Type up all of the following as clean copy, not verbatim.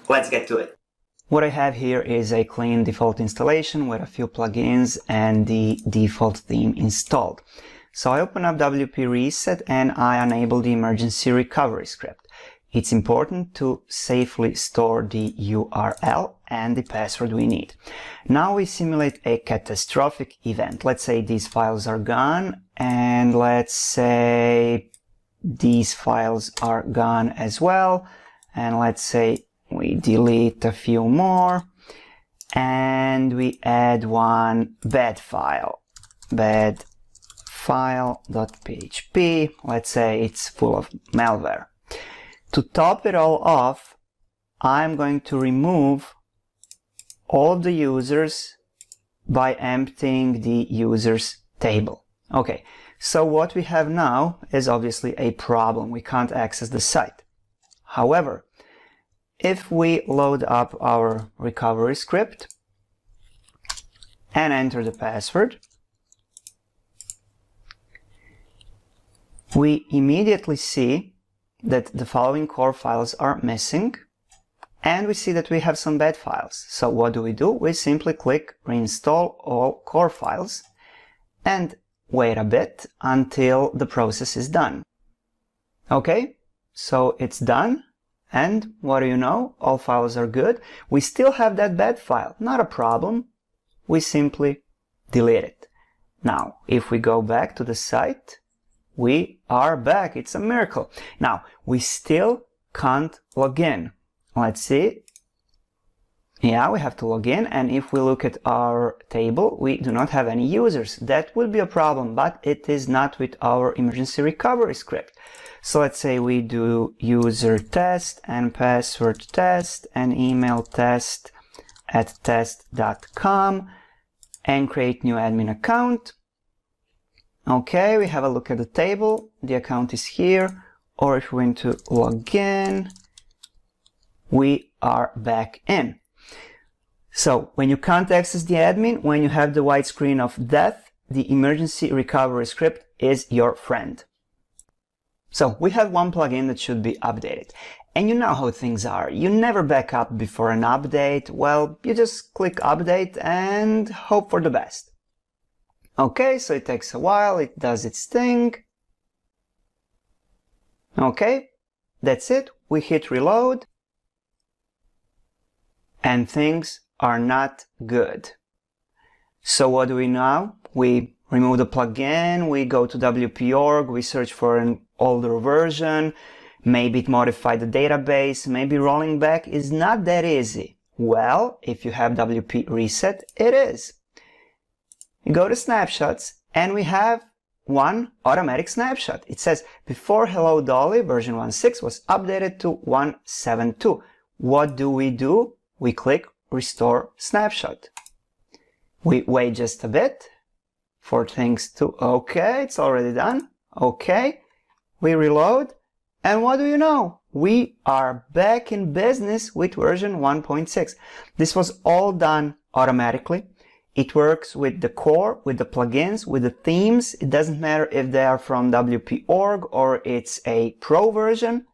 Let's get to it. What I have here is a clean default installation with a few plugins and the default theme installed. So I open up WP Reset and I enable the emergency recovery script. It's important to safely store the URL and the password we need. Now we simulate a catastrophic event. Let's say these files are gone, and let's say these files are gone as well. And let's say we delete a few more and we add one bad file, bad file.php. Let's say it's full of malware. To top it all off, I'm going to remove all of the users by emptying the users table. Okay, so what we have now is obviously a problem. We can't access the site. However, if we load up our recovery script and enter the password, we immediately see that the following core files are missing, and we see that we have some bad files. So what do? We simply click reinstall all core files and wait a bit until the process is done. Okay, so it's done, and what do you know? All files are good. We still have that bad file, not a problem. We simply delete it. Now, if we go back to the site, we are back. It's a miracle. Now, we still can't log in. Let's see. Yeah, we have to log in, and if we look at our table, we do not have any users. That will be a problem, but it is not with our emergency recovery script. So let's say we do user test and password test and email test at test.com and create new admin account. Okay, we have a look at the table. The account is here. Or if we want to log in, we are back in. So when you can't access the admin, when you have the white screen of death, the emergency recovery script is your friend. So we have one plugin that should be updated. And you know how things are. You never back up before an update. Well, you just click update and hope for the best. Okay, so it takes a while, it does its thing. Okay, that's it. We hit reload and things are not good. So what do we now? We remove the plugin, we go to WP.org, we search for an older version, maybe it modified the database, maybe rolling back is not that easy. Well, if you have WP Reset, it is. You go to snapshots and we have one automatic snapshot. It says before Hello Dolly version 1.6 was updated to 1.7.2. What do? We click restore snapshot. We wait just a bit for things to, okay, it's already done. Okay, we reload and what do you know? We are back in business with version 1.6. This was all done automatically. It works with the core, with the plugins, with the themes. It doesn't matter if they are from WP.org or it's a pro version.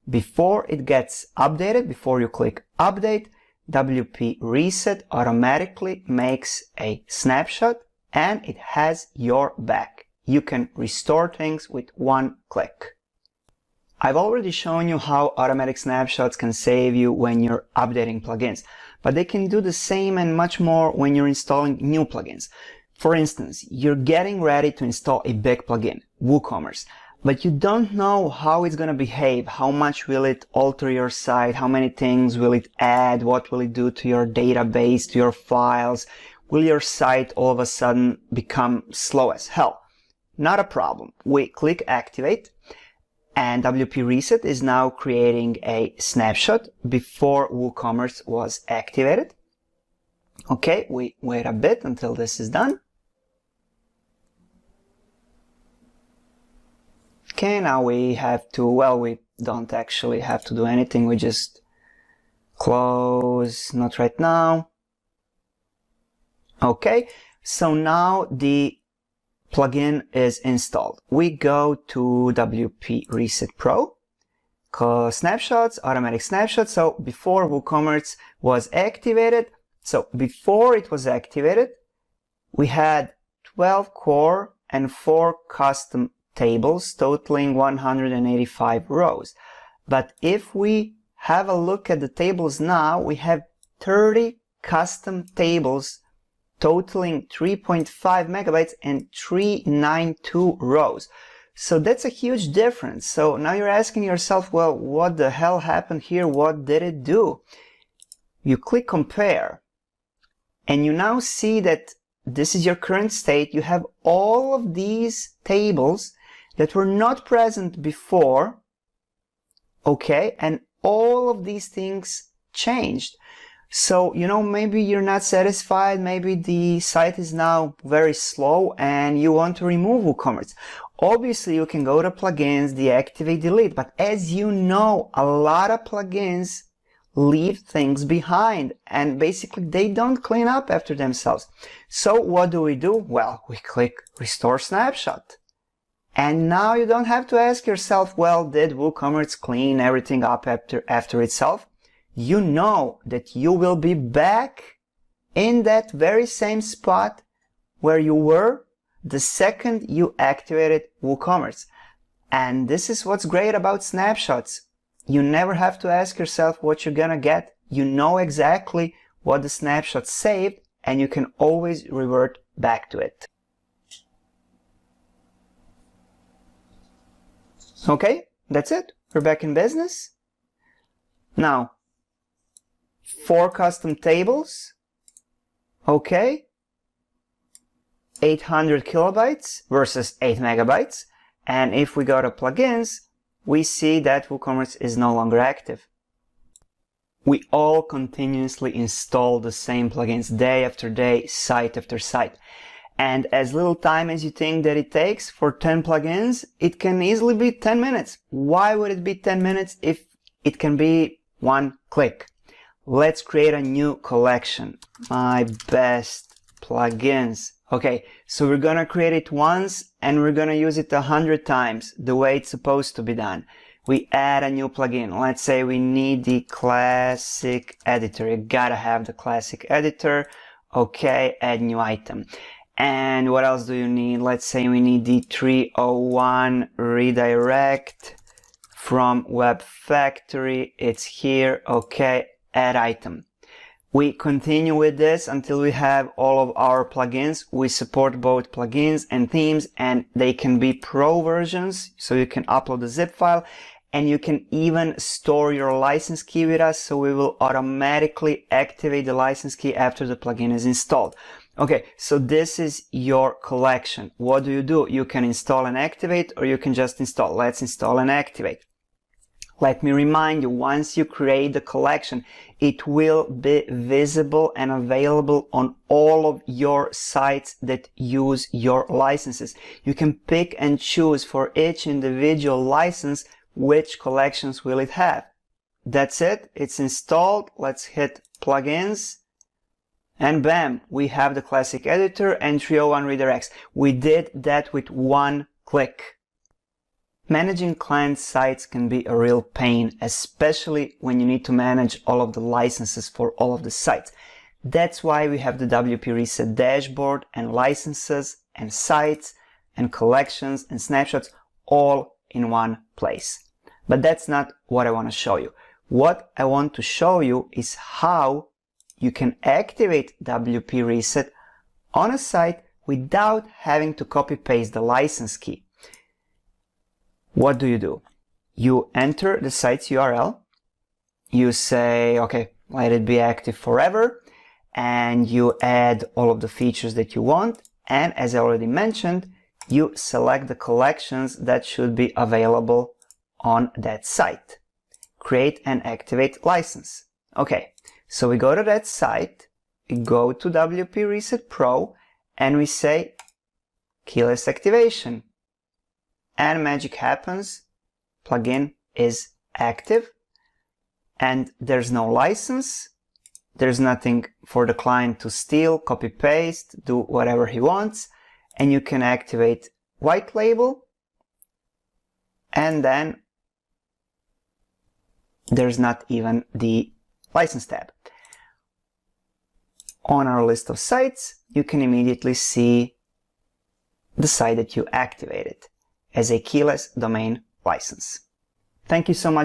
Before it gets updated, before you click update, WP Reset automatically makes a snapshot and it has your back. You can restore things with one click. I've already shown you how automatic snapshots can save you when you're updating plugins, but they can do the same and much more when you're installing new plugins. For instance, you're getting ready to install a big plugin, WooCommerce, but you don't know how it's going to behave, how much will it alter your site, how many things will it add, what will it do to your database, to your files, will your site all of a sudden become slow as hell? Not a problem. We click activate. And WP Reset is now creating a snapshot before WooCommerce was activated. Okay, we wait a bit until this is done. Okay, now we have to, well, we don't actually have to do anything. We just close, not right now. Okay, so now the plugin is installed. We go to WP Reset Pro, snapshots, automatic snapshots. So before WooCommerce was activated, so before it was activated, we had 12 core and 4 custom tables totaling 185 rows. But if we have a look at the tables now, we have 30 custom tables totaling 3.5 megabytes and 392 rows. So that's a huge difference. So now you're asking yourself, well, what the hell happened here? What did it do? You click compare and you now see that this is your current state. You have all of these tables that were not present before. Okay, and all of these things changed. So, you know, maybe you're not satisfied, maybe the site is now very slow and you want to remove WooCommerce. Obviously, you can go to plugins, deactivate, delete, but as you know, a lot of plugins leave things behind and basically they don't clean up after themselves. So what do? Well, we click restore snapshot. And now you don't have to ask yourself, well, did WooCommerce clean everything up after itself? You know that you will be back in that very same spot where you were the second you activated WooCommerce. And this is what's great about snapshots. You never have to ask yourself what you're gonna get. You know exactly what the snapshot saved and you can always revert back to it. Okay, that's it. We're back in business. Now, 4 custom tables. Okay. 800 kilobytes versus 8 megabytes. And if we go to plugins, we see that WooCommerce is no longer active. We all continuously install the same plugins day after day, site after site. And as little time as you think that it takes for 10 plugins, it can easily be 10 minutes. Why would it be 10 minutes if it can be one click? Let's create a new collection. My best plugins. Okay, so we're gonna create it once and we're gonna use it 100 times the way it's supposed to be done. We add a new plugin. Let's say we need the classic editor. You gotta have the classic editor. Okay, add new item. And what else do you need? Let's say we need the 301 redirect from Web Factory. It's here. Okay, add item. We continue with this until we have all of our plugins. We support both plugins and themes, and they can be pro versions, so you can upload the zip file, and you can even store your license key with us, so we will automatically activate the license key after the plugin is installed. Okay, so this is your collection. What do? You can install and activate, or you can just install. Let's install and activate. Let me remind you, once you create the collection, it will be visible and available on all of your sites that use your licenses. You can pick and choose for each individual license which collections will it have. That's it. It's installed. Let's hit plugins. And bam, we have the classic editor and 301 redirects. We did that with one click. Managing client sites can be a real pain, especially when you need to manage all of the licenses for all of the sites. That's why we have the WP Reset dashboard and licenses and sites and collections and snapshots all in one place. But that's not what I want to show you. What I want to show you is how you can activate WP Reset on a site without having to copy paste the license key. What do? You enter the site's URL. You say, okay, let it be active forever. And you add all of the features that you want. And as I already mentioned, you select the collections that should be available on that site. Create and activate license. Okay, so we go to that site, we go to WP Reset Pro, and we say keyless activation. And magic happens, plugin is active, and there's no license, there's nothing for the client to steal, copy paste, do whatever he wants, and you can activate white label, and then there's not even the license tab. On our list of sites, you can immediately see the site that you activated as a keyless domain license. Thank you so much